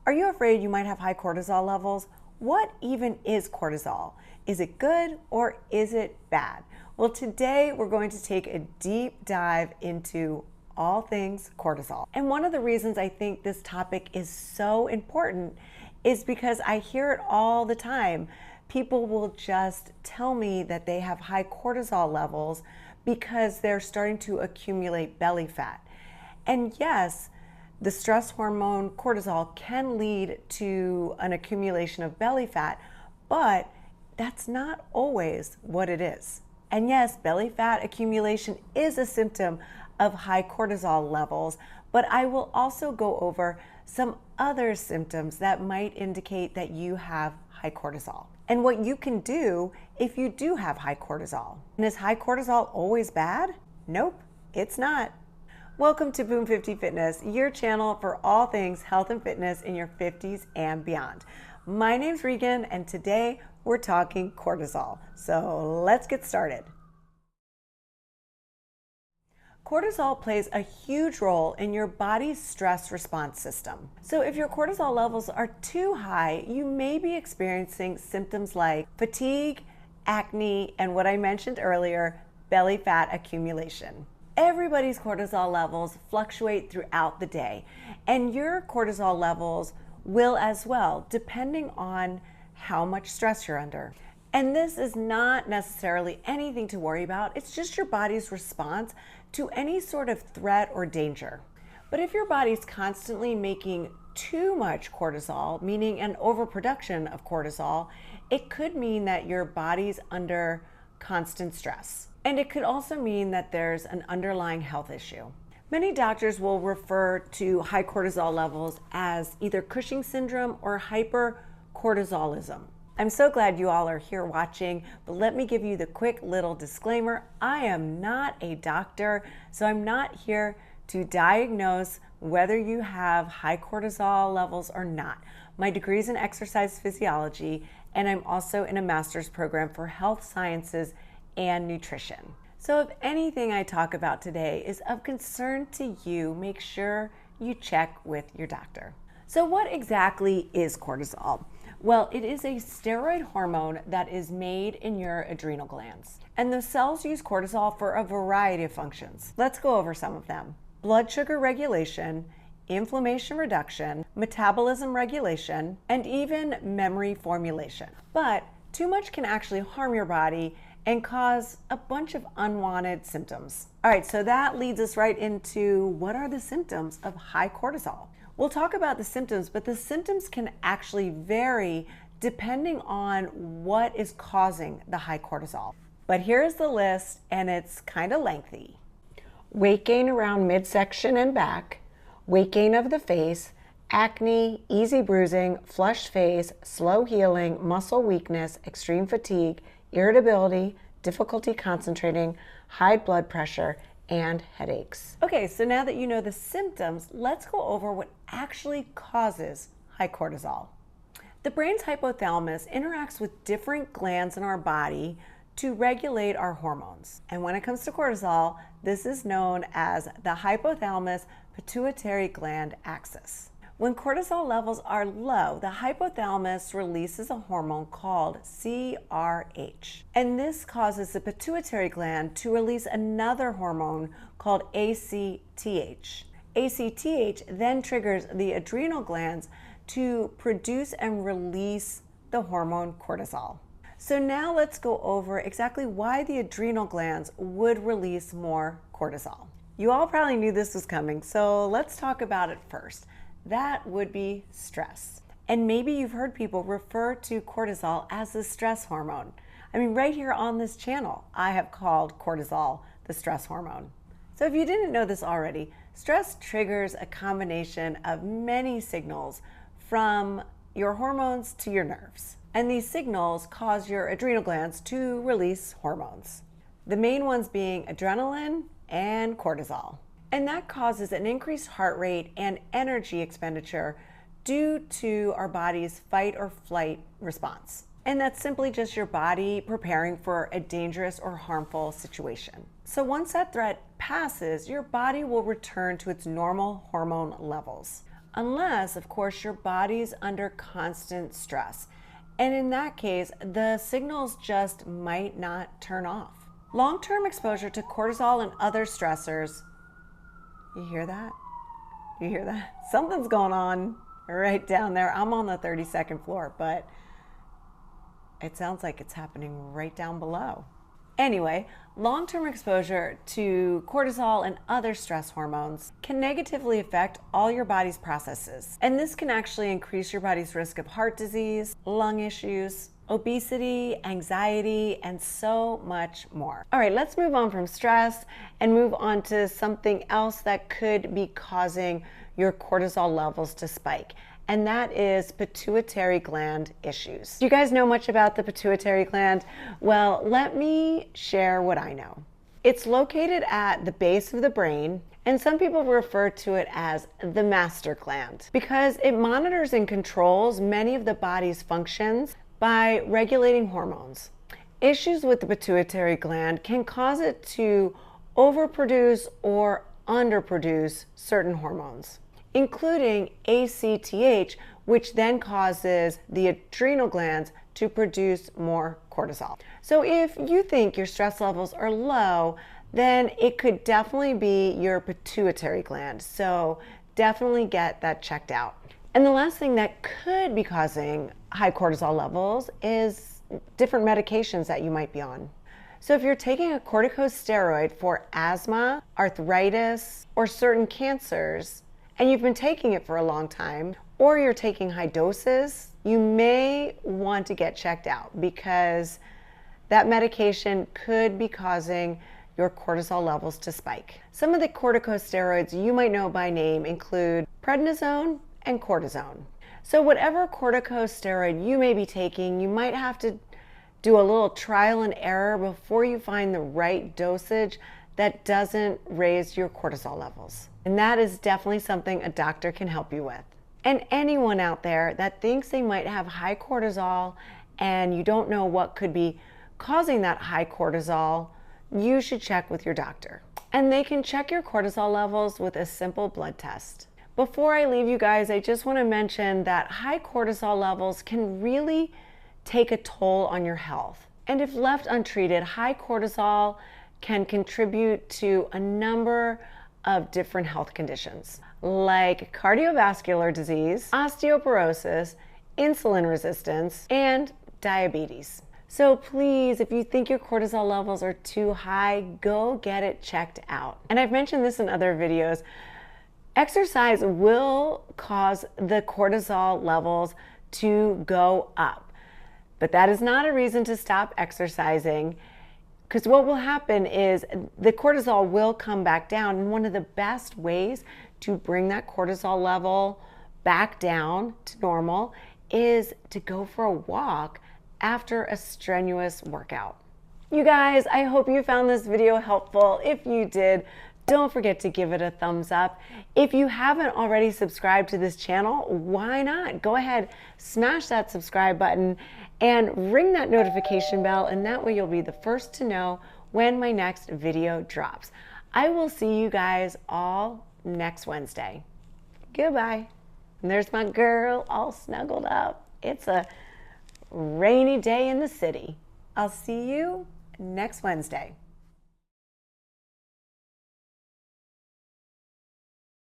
Are you afraid you might have high cortisol levels? What even is cortisol? Is it good or is it bad? Well, today we're going to take a deep dive into all things cortisol. And one of the reasons I think this topic is so important is because I hear it all the time. People will just tell me that they have high cortisol levels because they're starting to accumulate belly fat. And yes, the stress hormone cortisol can lead to an accumulation of belly fat, but that's not always what it is. And yes, belly fat accumulation is a symptom of high cortisol levels, but I will also go over some other symptoms that might indicate that you have high cortisol and what you can do if you do have high cortisol. And is high cortisol always bad? Nope, it's not. Welcome to Boom 50 Fitness, your channel for all things health and fitness in your 50s and beyond. My name's Regan, and today we're talking cortisol. So let's get started. Cortisol plays a huge role in your body's stress response system. So if your cortisol levels are too high, you may be experiencing symptoms like fatigue, acne, and what I mentioned earlier, belly fat accumulation. Everybody's cortisol levels fluctuate throughout the day, and your cortisol levels will as well, depending on how much stress you're under. And this is not necessarily anything to worry about. It's just your body's response to any sort of threat or danger. But if your body's constantly making too much cortisol, meaning an overproduction of cortisol, it could mean that your body's under constant stress. And it could also mean that there's an underlying health issue. Many doctors will refer to high cortisol levels as either Cushing syndrome or hypercortisolism. I'm so glad you all are here watching, but let me give you the quick little disclaimer. I am not a doctor, so I'm not here to diagnose whether you have high cortisol levels or not. My degree is in exercise physiology, and I'm also in a master's program for health sciences and nutrition. So if anything I talk about today is of concern to you, make sure you check with your doctor. So what exactly is cortisol? Well, it is a steroid hormone that is made in your adrenal glands. And the cells use cortisol for a variety of functions. Let's go over some of them. Blood sugar regulation, inflammation reduction, metabolism regulation, and even memory formulation. But too much can actually harm your body and cause a bunch of unwanted symptoms. All right, so that leads us right into what are the symptoms of high cortisol? We'll talk about the symptoms, but the symptoms can actually vary depending on what is causing the high cortisol. But here's the list, and it's kind of lengthy. Weight gain around midsection and back, weight gain of the face, acne, easy bruising, flushed face, slow healing, muscle weakness, extreme fatigue, irritability, difficulty concentrating, high blood pressure, and headaches. Okay, so now that you know the symptoms, let's go over what actually causes high cortisol. The brain's hypothalamus interacts with different glands in our body to regulate our hormones. And when it comes to cortisol, this is known as the hypothalamus pituitary gland axis. When cortisol levels are low, the hypothalamus releases a hormone called CRH. And this causes the pituitary gland to release another hormone called ACTH. ACTH then triggers the adrenal glands to produce and release the hormone cortisol. So now let's go over exactly why the adrenal glands would release more cortisol. You all probably knew this was coming, so let's talk about it first. That would be stress. And maybe you've heard people refer to cortisol as the stress hormone. I mean, right here on this channel, I have called cortisol the stress hormone. So if you didn't know this already, stress triggers a combination of many signals from your hormones to your nerves. And these signals cause your adrenal glands to release hormones. The main ones being adrenaline and cortisol. And that causes an increased heart rate and energy expenditure due to our body's fight or flight response. And that's simply just your body preparing for a dangerous or harmful situation. So once that threat passes, your body will return to its normal hormone levels. unless, of course, your body's under constant stress. And in that case, the signals just might not turn off. Long-term exposure to cortisol and other stressors, you hear that? You hear that? Something's going on right down there. I'm on the 32nd floor, but it sounds like it's happening right down below. Anyway, long-term exposure to cortisol and other stress hormones can negatively affect all your body's processes. And this can actually increase your body's risk of heart disease, lung issues, obesity, anxiety, and so much more. All right, let's move on from stress and move on to something else that could be causing your cortisol levels to spike. And that is pituitary gland issues. Do you guys know much about the pituitary gland? Well, let me share what I know. It's located at the base of the brain, and some people refer to it as the master gland because it monitors and controls many of the body's functions by regulating hormones. Issues with the pituitary gland can cause it to overproduce or underproduce certain hormones, including ACTH, which then causes the adrenal glands to produce more cortisol. So if you think your stress levels are low, then it could definitely be your pituitary gland. So definitely get that checked out. And the last thing that could be causing high cortisol levels is different medications that you might be on. So if you're taking a corticosteroid for asthma, arthritis, or certain cancers, and you've been taking it for a long time, or you're taking high doses, you may want to get checked out because that medication could be causing your cortisol levels to spike. Some of the corticosteroids you might know by name include prednisone and cortisone. So whatever corticosteroid you may be taking, you might have to do a little trial and error before you find the right dosage that doesn't raise your cortisol levels. And that is definitely something a doctor can help you with. And anyone out there that thinks they might have high cortisol and you don't know what could be causing that high cortisol, you should check with your doctor. And they can check your cortisol levels with a simple blood test. Before I leave you guys, I just want to mention that high cortisol levels can really take a toll on your health. And if left untreated, high cortisol can contribute to a number of different health conditions like cardiovascular disease, osteoporosis, insulin resistance, and diabetes. So please, if you think your cortisol levels are too high, go get it checked out. And I've mentioned this in other videos. Exercise will cause the cortisol levels to go up, but that is not a reason to stop exercising, because what will happen is the cortisol will come back down. And one of the best ways to bring that cortisol level back down to normal is to go for a walk after a strenuous workout. You guys, I hope you found this video helpful. If you did, don't forget to give it a thumbs up. If you haven't already subscribed to this channel, why not? Go ahead, smash that subscribe button and ring that notification bell, and that way you'll be the first to know when my next video drops. I will see you guys all next Wednesday. Goodbye. And there's my girl all snuggled up. It's a rainy day in the city. I'll see you next Wednesday.